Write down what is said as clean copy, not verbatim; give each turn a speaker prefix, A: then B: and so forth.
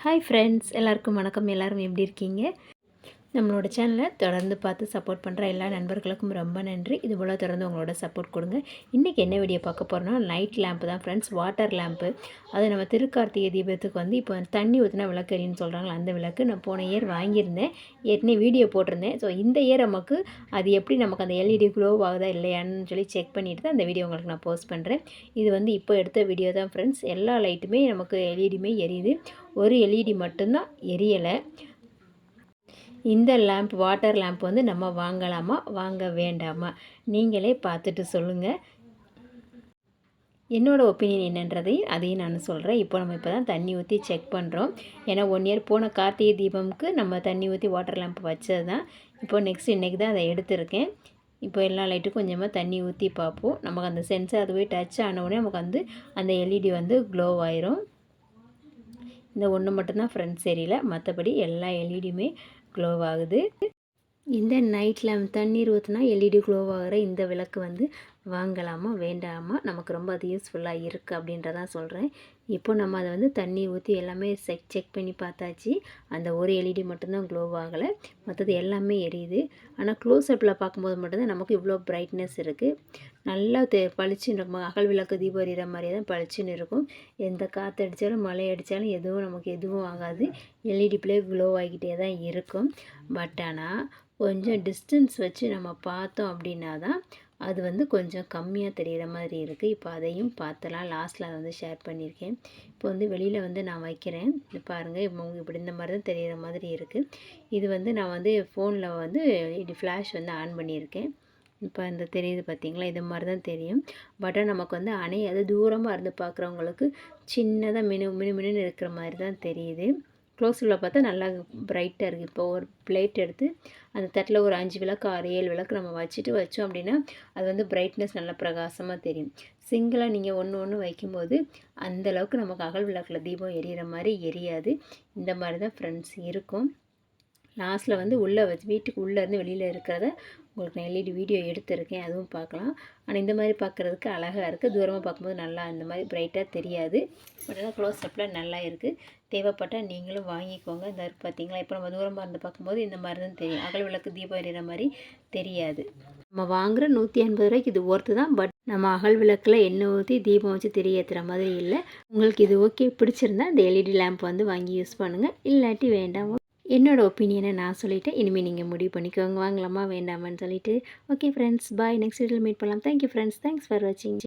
A: Hi friends, எல்லாருக்கும் வணக்கம். எல்லோரும் எப்படி இருக்கீங்க? நம்மளோட சேனலை தொடர்ந்து பார்த்து சப்போர்ட் பண்ணுற எல்லா நண்பர்களுக்கும் ரொம்ப நன்றி. இதுபோல் தொடர்ந்து உங்களோட சப்போர்ட் கொடுங்க. இன்றைக்கி என்ன வீடியோ பார்க்க போகிறோன்னா, நைட் லேம்ப்பு தான் ஃப்ரெண்ட்ஸ். Water lamp. அது நம்ம திருக்கார்த்திகை தீபத்துக்கு வந்து இப்போ தண்ணி ஊற்றினா விளக்கரின்னு சொல்கிறாங்களா, அந்த விளக்கு நான் போன இயர் வாங்கியிருந்தேன். ஏற்கனவே வீடியோ போட்டிருந்தேன். ஸோ இந்த இயர் நமக்கு அது எப்படி நமக்கு அந்த எல்இடி க்ளோ ஆகுதா இல்லையான்னு சொல்லி செக் பண்ணிவிட்டு தான் அந்த வீடியோ உங்களுக்கு நான் போஸ்ட் பண்ணுறேன். இது வந்து இப்போ எடுத்த வீடியோ தான் ஃப்ரெண்ட்ஸ். எல்லா லைட்டுமே நமக்கு எல்இடியுமே எரியுது. ஒரு எல்இடி மட்டும்தான் எரியலை. இந்த லேம்ப் வாட்டர் லேம்ப் வந்து நம்ம வாங்கலாமா வாங்க வேண்டாமா நீங்களே பார்த்துட்டு சொல்லுங்கள். என்னோடய ஒப்பீனியன் என்னன்றதையும் அதையும் நான் சொல்கிறேன். இப்போ தான் தண்ணி ஊற்றி செக் பண்ணுறோம். ஏன்னா 1 இயர் போன கார்த்திகை தீபம்க்கு நம்ம தண்ணி ஊற்றி வாட்டர் லேம்ப் வச்சது தான். இப்போ நெக்ஸ்ட் இன்றைக்கி தான் அதை எடுத்திருக்கேன். இப்போ எல்லா லைட்டுக்கும் கொஞ்சமாக தண்ணி ஊற்றி பார்ப்போம். நமக்கு அந்த சென்சார் அதுவே டச் ஆனவுடனே நமக்கு வந்து அந்த எல்இடி வந்து க்ளோ ஆயிரும். இந்த ஒன்று மட்டும்தான் ஃப்ரண்ட் சரியில்லை, மற்றபடி எல்லா எல்இடியுமே க்ளோ ஆகுது. இந்த நைட் லேம்ப் தண்ணீர் ஊற்றினா எல்இடி க்ளோ ஆகிற இந்த விளக்கு வந்து வாங்கலாமா வேண்டாமா, நமக்கு ரொம்ப அது யூஸ்ஃபுல்லாக இருக்குது அப்படின்றதான் சொல்கிறேன். இப்போ நம்ம அதை வந்து தண்ணி ஊற்றி எல்லாமே செக் பண்ணி பார்த்தாச்சு. அந்த ஒரு எல்இடி மட்டும்தான் க்ளோ ஆகலை, மற்றது எல்லாமே எரியுது. ஆனால் க்ளோஸ்அப்பில் பார்க்கும்போது மட்டும்தான் நமக்கு இவ்வளோ பிரைட்னஸ் இருக்குது. நல்லா பளிச்சுன்னு இருக்கும். அகல் விளக்கு தீபம் எரிகிற மாதிரியே தான் பளிச்சுன்னு இருக்கும். எந்த காற்று அடித்தாலும் மழை அடித்தாலும் நமக்கு எதுவும் ஆகாது. எல்இடி ப்ளே க்ளோ ஆகிக்கிட்டே தான் இருக்கும். பட் ஆனால் கொஞ்சம் டிஸ்டன்ஸ் வச்சு நம்ம பார்த்தோம் அப்படின்னா தான் அது வந்து கொஞ்சம் கம்மியாக தெரிகிற மாதிரி இருக்குது. இப்போ அதையும் பார்த்தலாம். லாஸ்ட்டில் அதை வந்து ஷேர் பண்ணியிருக்கேன். இப்போ வந்து வெளியில் வந்து நான் வைக்கிறேன். இது பாருங்கள், இப்போ உங்களுக்கு இப்படி இந்த மாதிரி தான் தெரிகிற மாதிரி இருக்குது. இது வந்து நான் வந்து ஃபோனில் வந்து இது ஃப்ளாஷ் வந்து ஆன் பண்ணியிருக்கேன். இப்போ இந்த தெரியுது பார்த்தீங்களா, இது மாதிரி தான் தெரியும். பட் நமக்கு வந்து அது தூரமாக இருந்து பார்க்குறவங்களுக்கு சின்னதாக மினுமினுன்னு இருக்கிற மாதிரி தான் தெரியுது. க்ளோஸில் பார்த்தா நல்லா பிரைட்டாக இருக்குது. இப்போ ஒரு பிளேட் எடுத்து அந்த தட்டில் ஒரு 5 விளக்கு 6 7 விளக்கு நம்ம வச்சோம் அப்படின்னா அது வந்து பிரைட்னஸ் நல்லா பிரகாசமாக தெரியும். சிங்கிளாக நீங்கள் ஒன்று வைக்கும்போது அந்தளவுக்கு நமக்கு அகல் விளக்கில் தீபம் எரியிற மாதிரி எரியாது. இந்த மாதிரி தான் ஃப்ரெண்ட்ஸ் இருக்கும். லாஸ்ட்டில் வந்து உள்ளே வச்சு வீட்டுக்கு உள்ளேருந்து வெளியில் இருக்கிறத உங்களுக்கு நான் எல்இடி வீடியோ எடுத்திருக்கேன், அதுவும் பார்க்கலாம். ஆனால் இந்த மாதிரி பார்க்குறதுக்கு அழகாக இருக்குது. தூரமாக பார்க்கும்போது நல்லா இந்த மாதிரி பிரைட்டாக தெரியாது. பட் ஆனால் க்ளோஸ்அப்பில் நல்லா இருக்குது. தேவைப்பட்டால் நீங்களும் வாங்கிக்கோங்க. இந்த பார்த்தீங்களா, இப்போ நம்ம தூரமாக இருந்து பார்க்கும்போது இந்த மாதிரி தான் தெரியும். அகல் விளக்கு தீபம் எறிகிற மாதிரி தெரியாது. நம்ம வாங்குகிற 150 ரூபாய்க்கு இது ஒர்த்து தான். பட் நம்ம அகல் விளக்கில் எண்ணெய் ஊற்றி தீபம் வச்சு தெரியேற்றுற மாதிரி இல்லை. உங்களுக்கு இது ஓகே பிடிச்சிருந்தா இந்த எல்இடி லேம்ப் வந்து வாங்கி யூஸ் பண்ணுங்கள். இல்லாட்டி வேண்டாம். என்னோடய ஒப்பீனியனை நான் சொல்லிவிட்டேன். இனிமேல் நீங்கள் முடிவு பண்ணிக்கோங்க, வாங்கலாமா வேண்டாமான்னு சொல்லிவிட்டு. ஓகே ஃப்ரெண்ட்ஸ், பாய். நெக்ஸ்ட் வீடியோவில் மீட் பண்ணலாம். Thank you friends. தேங்க்ஸ் ஃபார் வாட்சிங்.